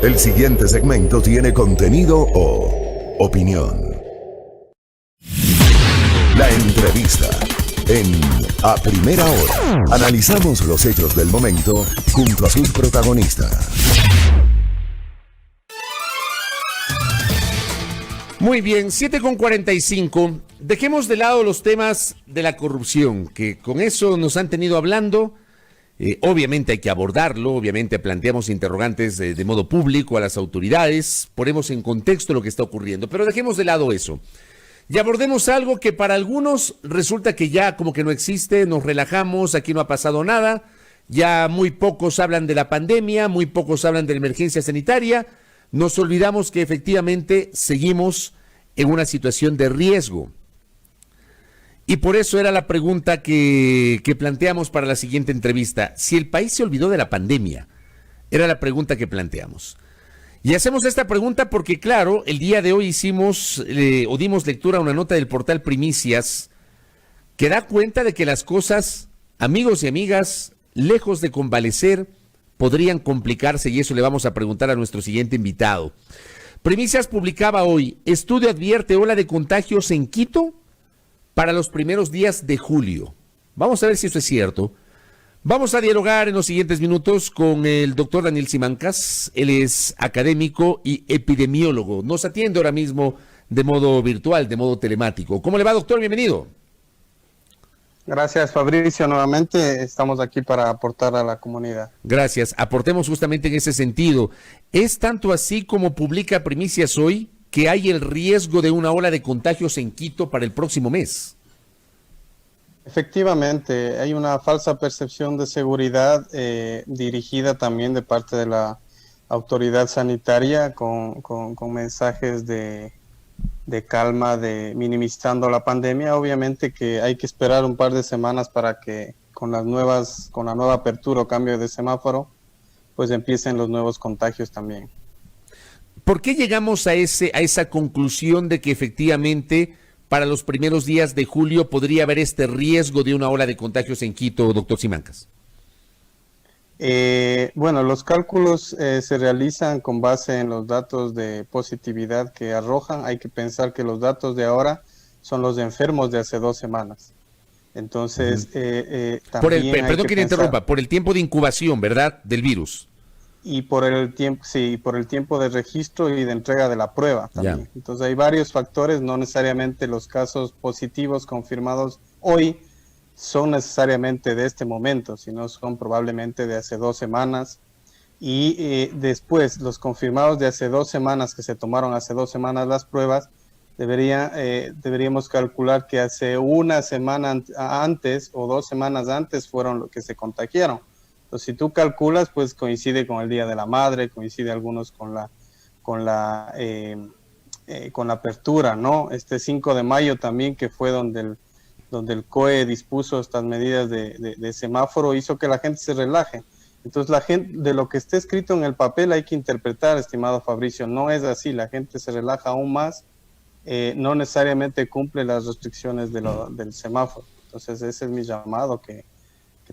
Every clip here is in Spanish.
El siguiente segmento tiene contenido o opinión. La entrevista en A Primera Hora. Analizamos los hechos del momento junto a sus protagonistas. Muy bien, 7:45. Dejemos de lado los temas de la corrupción, que con eso nos han tenido hablando. Obviamente hay que abordarlo, obviamente planteamos interrogantes de modo público a las autoridades, ponemos en contexto lo que está ocurriendo, pero dejemos de lado eso. Y abordemos algo que para algunos resulta que ya como que no existe, nos relajamos, aquí no ha pasado nada, ya muy pocos hablan de la pandemia, muy pocos hablan de la emergencia sanitaria, nos olvidamos que efectivamente seguimos en una situación de riesgo. Y por eso era la pregunta que planteamos para la siguiente entrevista. Si el país se olvidó de la pandemia, era la pregunta que planteamos. Y hacemos esta pregunta porque, claro, el día de hoy dimos lectura a una nota del portal Primicias que da cuenta de que las cosas, amigos y amigas, lejos de convalecer, podrían complicarse, y eso le vamos a preguntar a nuestro siguiente invitado. Primicias publicaba hoy: estudio advierte ola de contagios en Quito para los primeros días de julio. Vamos a ver si eso es cierto. Vamos a dialogar en los siguientes minutos con el doctor Daniel Simancas. Él es académico y epidemiólogo. Nos atiende ahora mismo de modo virtual, de modo telemático. ¿Cómo le va, doctor? Bienvenido. Gracias, Fabricio. Nuevamente estamos aquí para aportar a la comunidad. Gracias. Aportemos justamente en ese sentido. ¿Es tanto así como publica Primicias hoy que hay el riesgo de una ola de contagios en Quito para el próximo mes? Efectivamente, hay una falsa percepción de seguridad dirigida también de parte de la autoridad sanitaria con mensajes de calma, de minimizando la pandemia. Obviamente que hay que esperar un par de semanas para que con la nueva apertura o cambio de semáforo, pues empiecen los nuevos contagios también. ¿Por qué llegamos a esa conclusión de que efectivamente para los primeros días de julio podría haber este riesgo de una ola de contagios en Quito, doctor Simancas? Bueno, los cálculos se realizan con base en los datos de positividad que arrojan. Hay que pensar que los datos de ahora son los de enfermos de hace 2 semanas. Entonces, también perdón que le interrumpa, por el tiempo de incubación, ¿verdad?, del virus. Y por el tiempo, sí, por el tiempo de registro y de entrega de la prueba también. Ya. Entonces hay varios factores, no necesariamente los casos positivos confirmados hoy son necesariamente de este momento, sino son probablemente de hace 2 semanas. Y después, los confirmados de hace 2 semanas, que se tomaron hace 2 semanas las pruebas, deberíamos calcular que hace 1 semana antes o 2 semanas antes fueron los que se contagiaron. Entonces, si tú calculas, pues coincide con el Día de la Madre, coincide algunos con la apertura, ¿no? Este 5 de mayo también, que fue donde el COE dispuso estas medidas de semáforo, hizo que la gente se relaje. Entonces, la gente, de lo que esté escrito en el papel hay que interpretar, estimado Fabricio, no es así, la gente se relaja aún más, no necesariamente cumple las restricciones del semáforo. Entonces, ese es mi llamado, que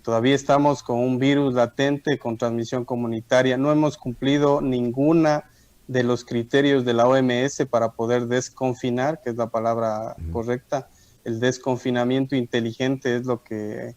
todavía estamos con un virus latente con transmisión comunitaria. No hemos cumplido ninguna de los criterios de la OMS para poder desconfinar, que es la palabra correcta. El desconfinamiento inteligente es lo que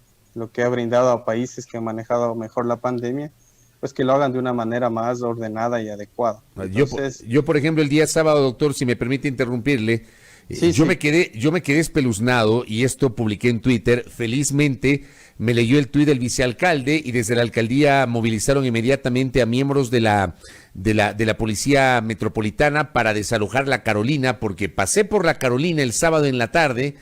ha brindado a países que han manejado mejor la pandemia, pues que lo hagan de una manera más ordenada y adecuada. Entonces, yo, por ejemplo, el día sábado, doctor, si me permite interrumpirle, yo me quedé espeluznado, y esto publiqué en Twitter. Felizmente me leyó el tuit del vicealcalde, y desde la alcaldía movilizaron inmediatamente a miembros de la policía metropolitana para desalojar la Carolina, porque pasé por la Carolina el sábado en la tarde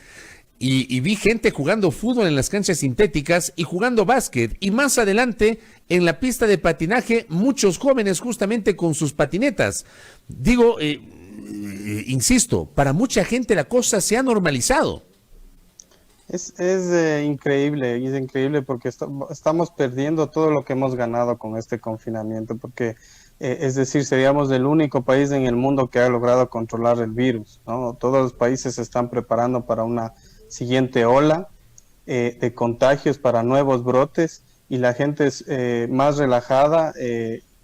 y vi gente jugando fútbol en las canchas sintéticas y jugando básquet, y más adelante en la pista de patinaje muchos jóvenes justamente con sus patinetas. Digo, insisto, para mucha gente la cosa se ha normalizado. Es increíble porque estamos perdiendo todo lo que hemos ganado con este confinamiento, porque es decir, seríamos el único país en el mundo que ha logrado controlar el virus, ¿no? Todos los países se están preparando para una siguiente ola de contagios, para nuevos brotes, y la gente es más relajada,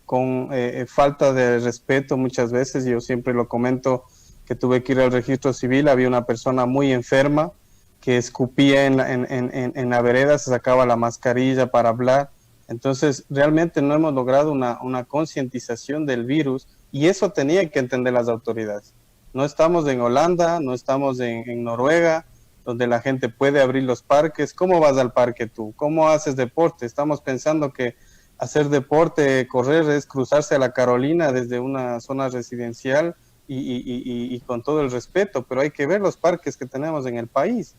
con falta de respeto muchas veces. Yo siempre lo comento que tuve que ir al registro civil, había una persona muy enferma que escupía en la vereda, se sacaba la mascarilla para hablar. Entonces, realmente no hemos logrado una concientización del virus y eso tenía que entender las autoridades. No estamos en Holanda, no estamos en Noruega, donde la gente puede abrir los parques. ¿Cómo vas al parque tú? ¿Cómo haces deporte? Estamos pensando que hacer deporte, correr, es cruzarse a la Carolina desde una zona residencial y con todo el respeto, pero hay que ver los parques que tenemos en el país.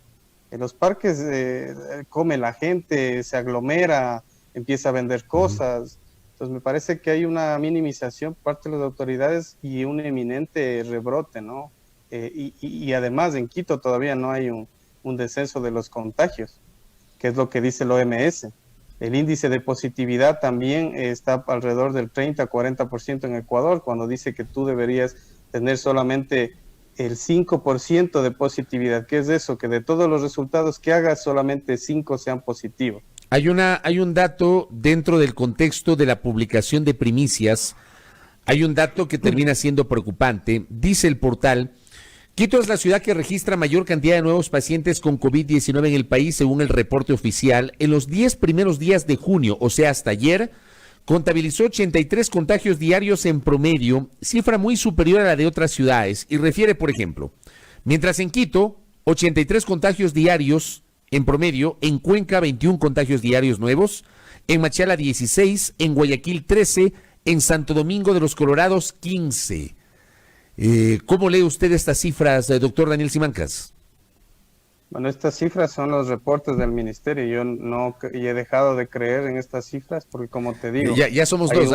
En los parques come la gente, se aglomera, empieza a vender cosas. Entonces me parece que hay una minimización por parte de las autoridades y un eminente rebrote, ¿no? Y además en Quito todavía no hay un descenso de los contagios, que es lo que dice el OMS. El índice de positividad también está alrededor del 30-40% en Ecuador, cuando dice que tú deberías tener solamente el 5% de positividad. ¿Qué es eso? Que de todos los resultados que hagas, solamente 5 sean positivos. Hay un dato dentro del contexto de la publicación de primicias, hay un dato que termina siendo preocupante. Dice el portal: Quito es la ciudad que registra mayor cantidad de nuevos pacientes con COVID-19 en el país, según el reporte oficial. En los 10 primeros días de junio, o sea, hasta ayer, contabilizó 83 contagios diarios en promedio, cifra muy superior a la de otras ciudades. Y refiere, por ejemplo, mientras en Quito, 83 contagios diarios en promedio, en Cuenca 21 contagios diarios nuevos, en Machala 16, en Guayaquil 13, en Santo Domingo de los Colorados 15. ¿Cómo lee usted estas cifras, doctor Daniel Simancas? Bueno, estas cifras son los reportes del ministerio. Yo no he dejado de creer en estas cifras porque, como te digo, ya somos dos.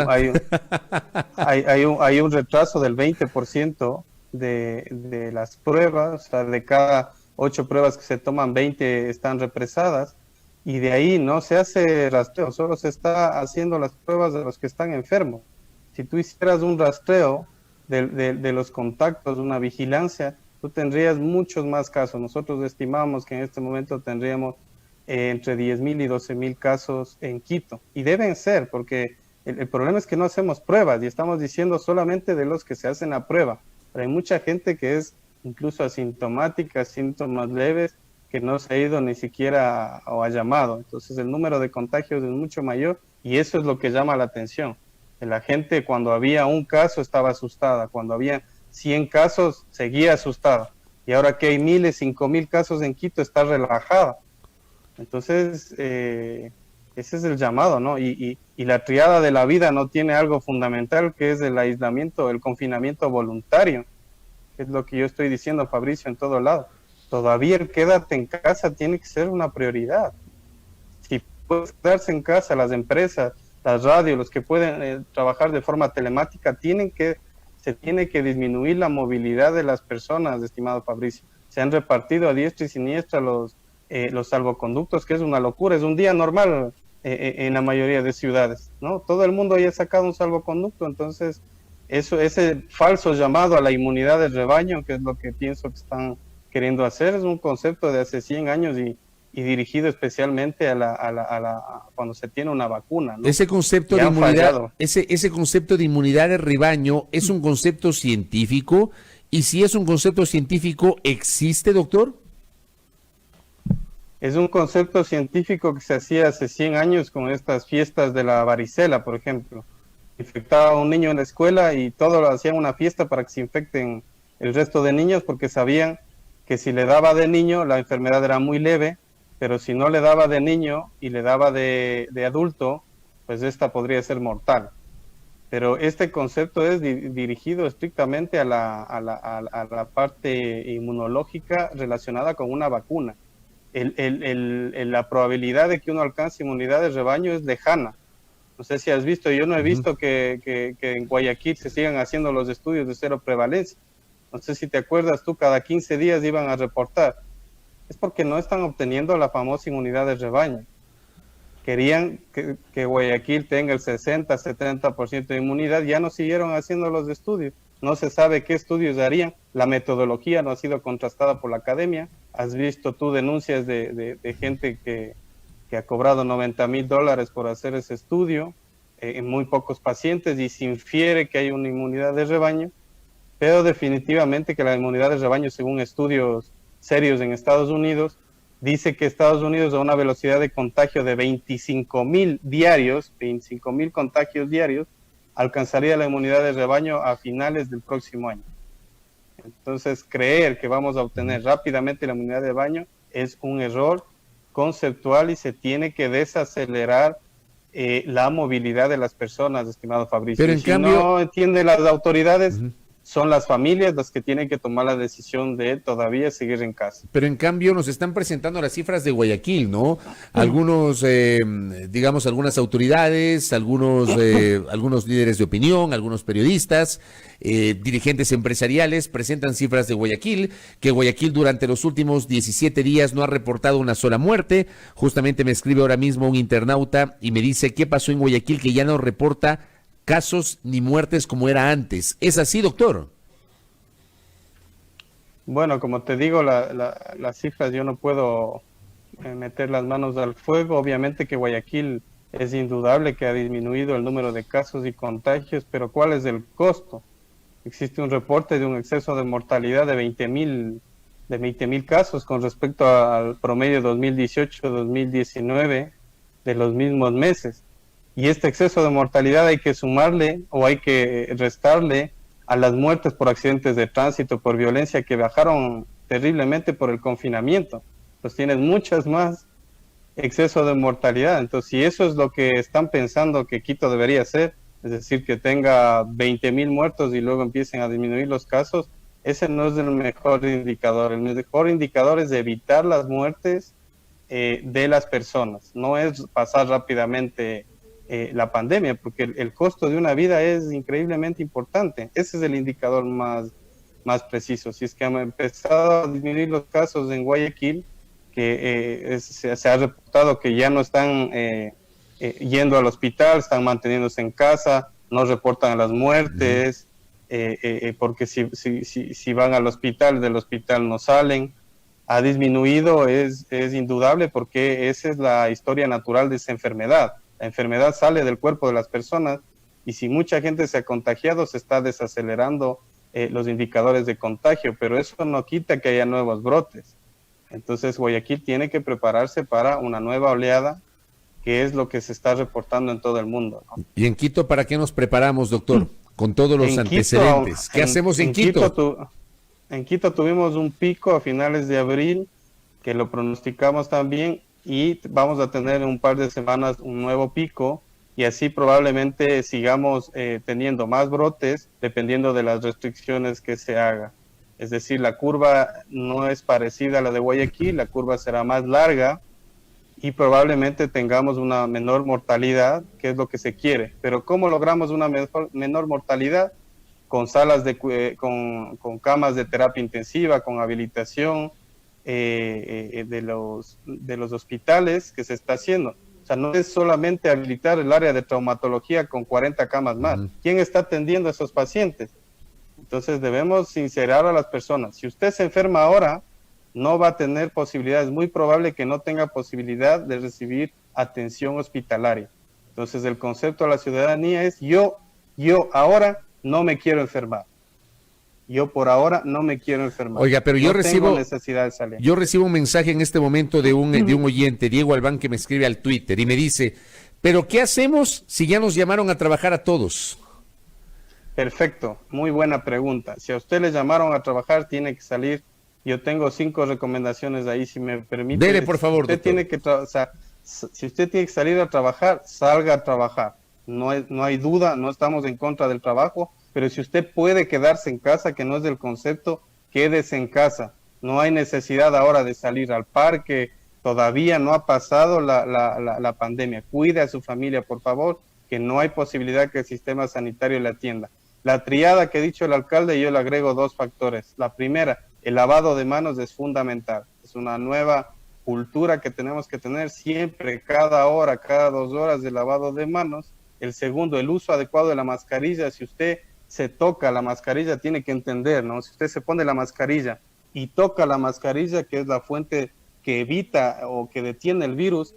Hay un retraso del 20% de las pruebas. O sea, de cada 8 pruebas que se toman, 20 están represadas. Y de ahí no se hace rastreo, solo se está haciendo las pruebas de los que están enfermos. Si tú hicieras un rastreo de los contactos, una vigilancia, tú tendrías muchos más casos. Nosotros estimamos que en este momento tendríamos entre 10,000 y 12,000 casos en Quito. Y deben ser, porque el problema es que no hacemos pruebas y estamos diciendo solamente de los que se hacen la prueba. Pero hay mucha gente que es incluso asintomática, síntomas leves, que no se ha ido ni siquiera o ha llamado. Entonces el número de contagios es mucho mayor y eso es lo que llama la atención. La gente, cuando había un caso, estaba asustada. Cuando había 100 casos, seguía asustada. Y ahora que hay 1,000, 5,000 casos en Quito, está relajada. Entonces, ese es el llamado, ¿no? Y la triada de la vida no tiene algo fundamental, que es el aislamiento, el confinamiento voluntario. Es lo que yo estoy diciendo, Fabricio, en todo lado. Todavía el quédate en casa tiene que ser una prioridad. Si puedes quedarse en casa, las empresas, las radios, los que pueden trabajar de forma telemática, se tiene que disminuir la movilidad de las personas, estimado Fabricio. Se han repartido a diestra y siniestra los salvoconductos, que es una locura, es un día normal en la mayoría de ciudades, ¿no? Todo el mundo haya sacado un salvoconducto, entonces ese falso llamado a la inmunidad del rebaño, que es lo que pienso que están queriendo hacer, es un concepto de hace 100 años y dirigido especialmente cuando se tiene una vacuna, ¿no? Ese concepto de inmunidad, ese concepto de inmunidad de rebaño es un concepto científico, y si es un concepto científico, ¿existe, doctor? Es un concepto científico que se hacía hace 100 años con estas fiestas de la varicela, por ejemplo. Infectaba a un niño en la escuela y todos hacían una fiesta para que se infecten el resto de niños, porque sabían que si le daba de niño la enfermedad era muy leve, pero si no le daba de niño y le daba de adulto, pues esta podría ser mortal. Pero este concepto es dirigido estrictamente a la parte inmunológica relacionada con una vacuna. La probabilidad de que uno alcance inmunidad de rebaño es lejana. No sé si has visto, yo no he visto que en Guayaquil se sigan haciendo los estudios de cero prevalencia. No sé si te acuerdas tú, cada 15 días iban a reportar. Es porque no están obteniendo la famosa inmunidad de rebaño. Querían que Guayaquil tenga el 60-70% de inmunidad, ya no siguieron haciendo los estudios. No se sabe qué estudios harían, la metodología no ha sido contrastada por la academia. Has visto tú denuncias de gente que ha cobrado $90,000 por hacer ese estudio. en muy pocos pacientes y se infiere que hay una inmunidad de rebaño, pero definitivamente que la inmunidad de rebaño, según estudios serios en Estados Unidos, dice que Estados Unidos a una velocidad de contagio de 25,000 diarios, 25,000 contagios diarios, alcanzaría la inmunidad de rebaño a finales del próximo año. Entonces, creer que vamos a obtener rápidamente la inmunidad de rebaño es un error conceptual y se tiene que desacelerar la movilidad de las personas, estimado Fabricio. Pero en si cambio, no entienden las autoridades, son las familias las que tienen que tomar la decisión de todavía seguir en casa. Pero en cambio nos están presentando las cifras de Guayaquil, ¿no? Algunos, digamos, algunas autoridades, algunos líderes de opinión, algunos periodistas, dirigentes empresariales presentan cifras de Guayaquil, que Guayaquil durante los últimos 17 días no ha reportado una sola muerte. Justamente me escribe ahora mismo un internauta y me dice, ¿qué pasó en Guayaquil que ya no reporta casos ni muertes como era antes? ¿Es así, doctor? Bueno, como te digo, las cifras yo no puedo meter las manos al fuego. Obviamente que Guayaquil es indudable que ha disminuido el número de casos y contagios, pero ¿cuál es el costo? Existe un reporte de un exceso de mortalidad de 20,000 casos con respecto al promedio 2018-2019 de los mismos meses. Y este exceso de mortalidad hay que sumarle o hay que restarle a las muertes por accidentes de tránsito, por violencia, que bajaron terriblemente por el confinamiento. Pues tienes muchas más exceso de mortalidad. Entonces, si eso es lo que están pensando que Quito debería hacer, es decir, que tenga 20,000 muertos y luego empiecen a disminuir los casos, ese no es el mejor indicador. El mejor indicador es evitar las muertes de las personas. No es pasar rápidamente la pandemia, porque el costo de una vida es increíblemente importante. Ese es el indicador más preciso. Si es que han empezado a disminuir los casos en Guayaquil, que se ha reportado que ya no están yendo al hospital, están manteniéndose en casa, no reportan las muertes, porque si van al hospital, del hospital no salen. Ha disminuido, es indudable, porque esa es la historia natural de esa enfermedad. La enfermedad sale del cuerpo de las personas y si mucha gente se ha contagiado, se está desacelerando los indicadores de contagio, pero eso no quita que haya nuevos brotes. Entonces Guayaquil tiene que prepararse para una nueva oleada, que es lo que se está reportando en todo el mundo, ¿no? ¿Y en Quito para qué nos preparamos, doctor? Con todos los antecedentes. ¿Qué hacemos en Quito? En Quito tuvimos un pico a finales de abril, que lo pronosticamos también, y vamos a tener en un par de semanas un nuevo pico, y así probablemente sigamos teniendo más brotes dependiendo de las restricciones que se haga. Es decir, la curva no es parecida a la de Guayaquil, la curva será más larga y probablemente tengamos una menor mortalidad, que es lo que se quiere. Pero ¿cómo logramos una menor mortalidad? Con salas con camas de terapia intensiva, con habilitación de los hospitales que se está haciendo. O sea, no es solamente habilitar el área de traumatología con 40 camas más. ¿Quién está atendiendo a esos pacientes? Entonces debemos sincerar a las personas. Si usted se enferma ahora, no va a tener posibilidades. Es muy probable que no tenga posibilidad de recibir atención hospitalaria. Entonces el concepto de la ciudadanía es yo ahora no me quiero enfermar. Yo por ahora no me quiero enfermar. Oiga, pero no tengo necesidad de salir. Yo recibo un mensaje en este momento de un oyente, Diego Albán, que me escribe al Twitter y me dice, ¿pero qué hacemos si ya nos llamaron a trabajar a todos? Perfecto, muy buena pregunta. Si a usted le llamaron a trabajar, tiene que salir. Yo tengo 5 recomendaciones ahí, si me permite. Dele, por favor, usted tiene que si usted tiene que salir a trabajar, salga a trabajar. No hay duda, no estamos en contra del trabajo, pero si usted puede quedarse en casa, que no es del concepto, quédese en casa. No hay necesidad ahora de salir al parque, todavía no ha pasado la pandemia. Cuide a su familia, por favor, que no hay posibilidad que el sistema sanitario le atienda. La triada que ha dicho el alcalde, yo le agrego 2 factores. La primera, el lavado de manos es fundamental. Es una nueva cultura que tenemos que tener siempre, cada hora, cada 2 horas de lavado de manos. El segundo, el uso adecuado de la mascarilla. Si usted se toca la mascarilla, tiene que entender, ¿no? Si usted se pone la mascarilla y toca la mascarilla, que es la fuente que evita o que detiene el virus,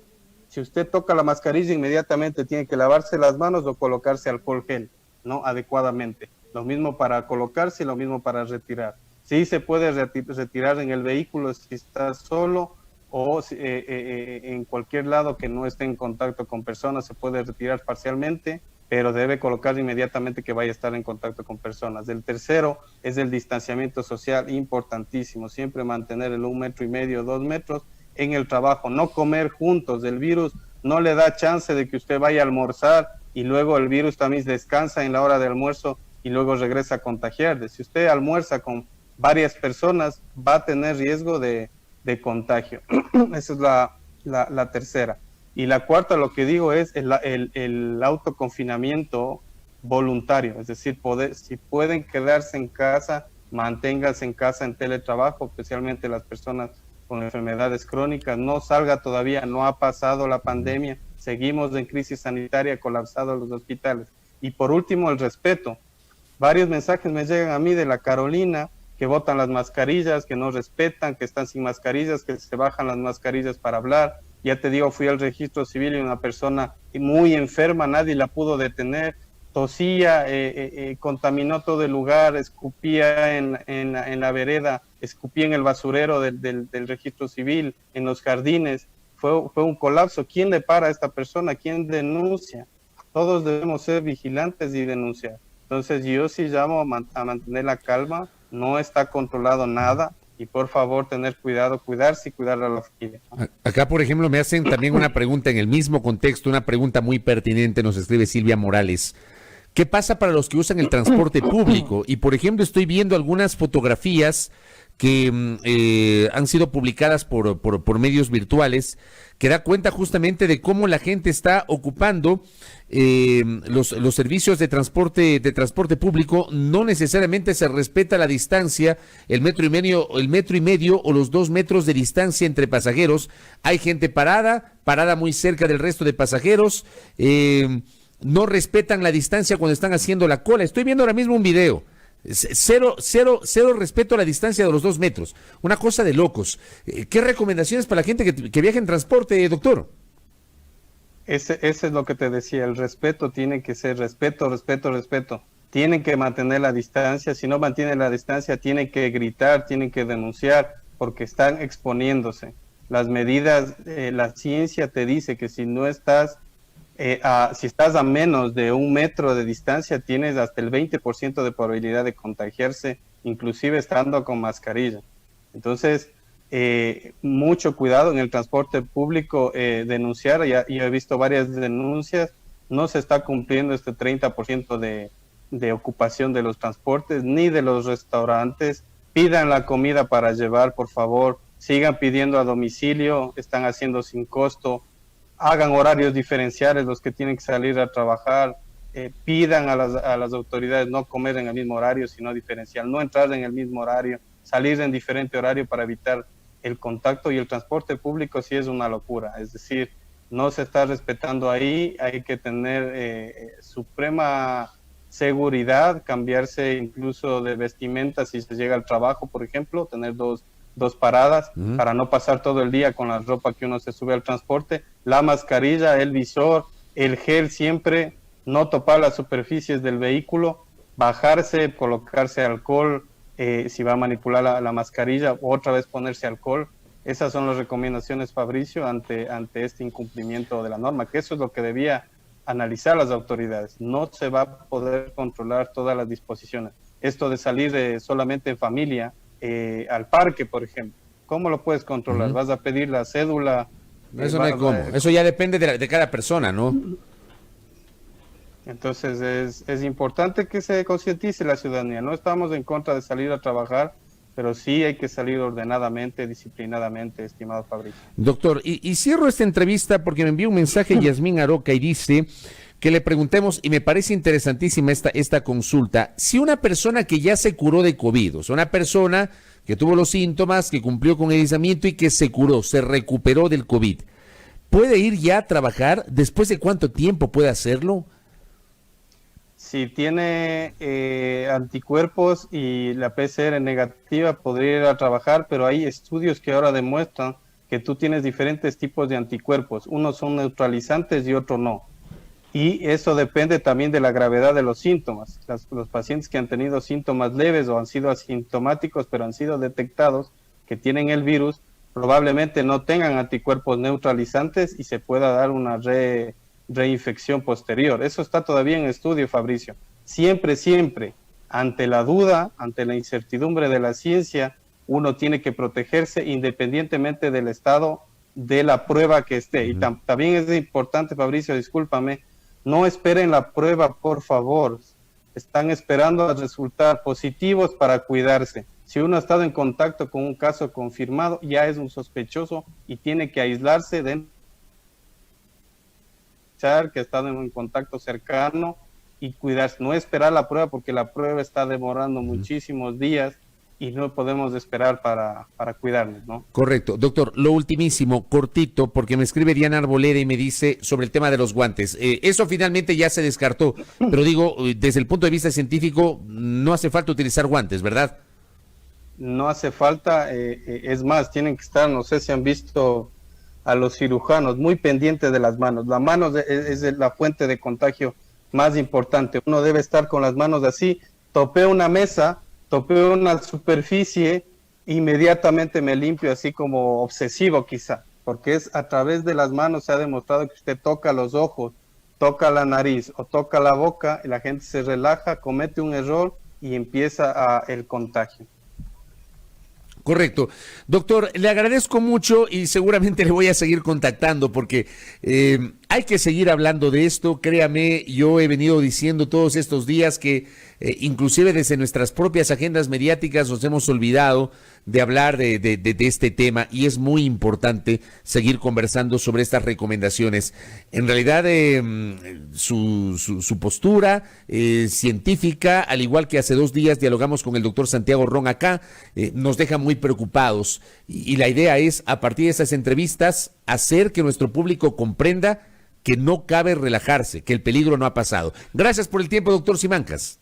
Si usted toca la mascarilla, inmediatamente tiene que lavarse las manos o colocarse alcohol gel, ¿no? Adecuadamente. Lo mismo para colocarse y lo mismo para retirar. Sí se puede retirar en el vehículo si está solo o en cualquier lado que no esté en contacto con personas, se puede retirar parcialmente, pero debe colocar inmediatamente que vaya a estar en contacto con personas. El tercero es el distanciamiento social, importantísimo. Siempre mantener el 1,5 metros, 2 metros en el trabajo, no comer juntos. El virus no le da chance de que usted vaya a almorzar y luego el virus también descansa en la hora de almuerzo y luego regresa a contagiar. Si usted almuerza con varias personas, va a tener riesgo de contagio. Esa es la tercera. Y la cuarta, lo que digo es el autoconfinamiento voluntario, es decir, si pueden quedarse en casa, manténganse en casa en teletrabajo, especialmente las personas con enfermedades crónicas. No salga todavía, no ha pasado la pandemia, seguimos en crisis sanitaria, colapsados los hospitales. Y por último, el respeto. Varios mensajes me llegan a mí de la Carolina, que botan las mascarillas, que no respetan, que están sin mascarillas, que se bajan las mascarillas para hablar. Ya te digo, fui al registro civil y una persona muy enferma, nadie la pudo detener, tosía, contaminó todo el lugar, escupía en la vereda, escupía en el basurero del registro civil, en los jardines. Fue un colapso. ¿Quién le para a esta persona? ¿Quién denuncia? Todos debemos ser vigilantes y denunciar. Entonces yo sí llamo a mantener la calma, no está controlado nada y por favor tener cuidado, cuidarse y cuidar a la familia. Acá, por ejemplo, me hacen también una pregunta en el mismo contexto, una pregunta muy pertinente, nos escribe Silvia Morales. ¿Qué pasa para los que usan el transporte público? Y, por ejemplo, estoy viendo algunas fotografías que han sido publicadas por medios virtuales, que da cuenta justamente de cómo la gente está ocupando los servicios de transporte público. No necesariamente se respeta la distancia, el metro y medio o los 2 metros de distancia entre pasajeros. Hay gente parada muy cerca del resto de pasajeros. No respetan la distancia cuando están haciendo la cola. Estoy viendo ahora mismo un video. Cero respeto a la distancia de los 2 metros. Una cosa de locos. ¿Qué recomendaciones para la gente que viaja en transporte, doctor? Ese es lo que te decía. El respeto tiene que ser respeto. Tienen que mantener la distancia. Si no mantienen la distancia, tienen que gritar, tienen que denunciar, porque están exponiéndose. Las medidas, la ciencia te dice que si no estás si estás a menos de 1 metro de distancia, tienes hasta el 20% de probabilidad de contagiarse, inclusive estando con mascarilla. Entonces, mucho cuidado en el transporte público, denunciar. Ya he visto varias denuncias, no se está cumpliendo este 30% de ocupación de los transportes, ni de los restaurantes. Pidan la comida para llevar, por favor, sigan pidiendo a domicilio, están haciendo sin costo. Hagan horarios diferenciales los que tienen que salir a trabajar, pidan a las autoridades no comer en el mismo horario, sino diferencial, no entrar en el mismo horario, salir en diferente horario para evitar el contacto. Y el transporte público sí es una locura, es decir, no se está respetando ahí, hay que tener suprema seguridad, cambiarse incluso de vestimenta si se llega al trabajo, por ejemplo, tener dos paradas para no pasar todo el día con la ropa que uno se sube al transporte, la mascarilla, el visor, el gel siempre, no topar las superficies del vehículo, bajarse, colocarse alcohol, si va a manipular la mascarilla, otra vez ponerse alcohol. Esas son las recomendaciones, Fabricio, ante este incumplimiento de la norma, que eso es lo que debía analizar las autoridades. No se va a poder controlar todas las disposiciones. Esto de salir solamente en familia, al parque, por ejemplo, ¿cómo lo puedes controlar? ¿Vas a pedir la cédula? Eso no hay cómo, eso ya depende de cada persona, ¿no? Entonces es importante que se concientice la ciudadanía. No estamos en contra de salir a trabajar, pero sí hay que salir ordenadamente, disciplinadamente, estimado Fabricio. Doctor, y cierro esta entrevista porque me envió un mensaje Yasmín Aroca y dice que le preguntemos, y me parece interesantísima esta consulta, si una persona que ya se curó de COVID, o sea, una persona que tuvo los síntomas, que cumplió con el aislamiento y que se curó, se recuperó del COVID, ¿puede ir ya a trabajar? ¿Después de cuánto tiempo puede hacerlo? Si tiene anticuerpos y la PCR negativa, podría ir a trabajar, pero hay estudios que ahora demuestran que tú tienes diferentes tipos de anticuerpos, unos son neutralizantes y otros no. Y eso depende también de la gravedad de los síntomas. Los pacientes que han tenido síntomas leves o han sido asintomáticos, pero han sido detectados que tienen el virus, probablemente no tengan anticuerpos neutralizantes y se pueda dar una reinfección posterior. Eso está todavía en estudio, Fabricio. Siempre, ante la duda, ante la incertidumbre de la ciencia, uno tiene que protegerse independientemente del estado de la prueba que esté. Y también es importante, Fabricio, discúlpame, no esperen la prueba, por favor. Están esperando a resultar positivos para cuidarse. Si uno ha estado en contacto con un caso confirmado, ya es un sospechoso y tiene que aislarse de que ha estado en un contacto cercano y cuidarse. No esperar la prueba porque la prueba está demorando muchísimos días y no podemos esperar para cuidarnos, ¿no? Correcto. Doctor, lo ultimísimo, cortito, porque me escribe Diana Arboleda y me dice sobre el tema de los guantes. Eso finalmente ya se descartó, pero digo, desde el punto de vista científico, no hace falta utilizar guantes, ¿verdad? No hace falta, es más, tienen que estar, no sé si han visto a los cirujanos, muy pendientes de las manos. La mano es la fuente de contagio más importante. Uno debe estar con las manos así, topé una mesa, topé una superficie, inmediatamente me limpio, así como obsesivo quizá, porque es a través de las manos se ha demostrado que usted toca los ojos, toca la nariz o toca la boca, y la gente se relaja, comete un error y empieza el contagio. Correcto. Doctor, le agradezco mucho y seguramente le voy a seguir contactando porque hay que seguir hablando de esto. Créame, yo he venido diciendo todos estos días que inclusive desde nuestras propias agendas mediáticas nos hemos olvidado de hablar de este tema y es muy importante seguir conversando sobre estas recomendaciones. En realidad, su postura científica, al igual que hace 2 días dialogamos con el doctor Santiago Ron acá, nos deja muy preocupados y la idea es, a partir de esas entrevistas, hacer que nuestro público comprenda que no cabe relajarse, que el peligro no ha pasado. Gracias por el tiempo, doctor Simancas.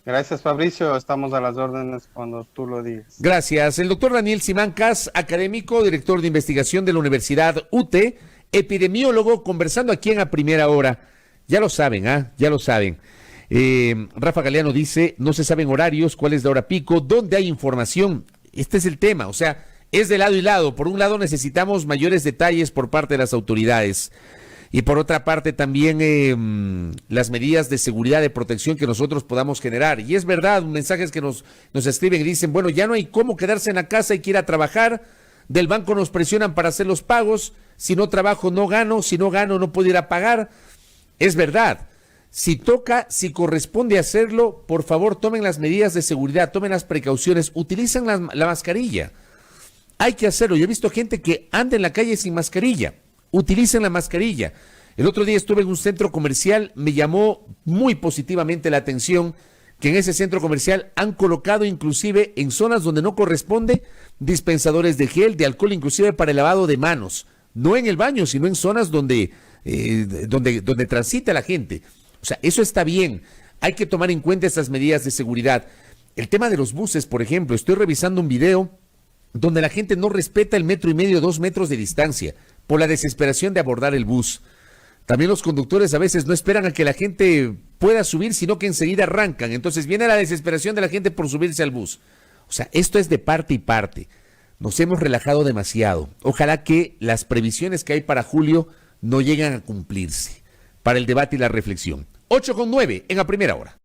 Gracias, Fabricio. Estamos a las órdenes cuando tú lo digas. Gracias. El doctor Daniel Simancas, académico, director de investigación de la Universidad UTE, epidemiólogo, conversando aquí en A Primera Hora. Ya lo saben, ya lo saben. Rafa Galeano dice, no se saben horarios, cuál es la hora pico, dónde hay información. Este es el tema, o sea, es de lado y lado. Por un lado necesitamos mayores detalles por parte de las autoridades. Y por otra parte también las medidas de seguridad, de protección que nosotros podamos generar. Y es verdad, mensajes que nos escriben y dicen, bueno, ya no hay cómo quedarse en la casa y que ir a trabajar. Del banco nos presionan para hacer los pagos. Si no trabajo, no gano. Si no gano, no puedo ir a pagar. Es verdad. Si toca, si corresponde hacerlo, por favor, tomen las medidas de seguridad, tomen las precauciones, utilicen la mascarilla. Hay que hacerlo. Yo he visto gente que anda en la calle sin mascarilla. Utilicen la mascarilla. El otro día estuve en un centro comercial, me llamó muy positivamente la atención que en ese centro comercial han colocado inclusive en zonas donde no corresponde dispensadores de gel, de alcohol, inclusive para el lavado de manos. No en el baño, sino en zonas donde transita la gente. O sea, eso está bien. Hay que tomar en cuenta estas medidas de seguridad. El tema de los buses, por ejemplo, estoy revisando un video donde la gente no respeta el 1,5 metros, 2 metros de distancia por la desesperación de abordar el bus. También los conductores a veces no esperan a que la gente pueda subir, sino que enseguida arrancan. Entonces viene la desesperación de la gente por subirse al bus. O sea, esto es de parte y parte. Nos hemos relajado demasiado. Ojalá que las previsiones que hay para julio no lleguen a cumplirse. Para el debate y la reflexión. 8:09 en A Primera Hora.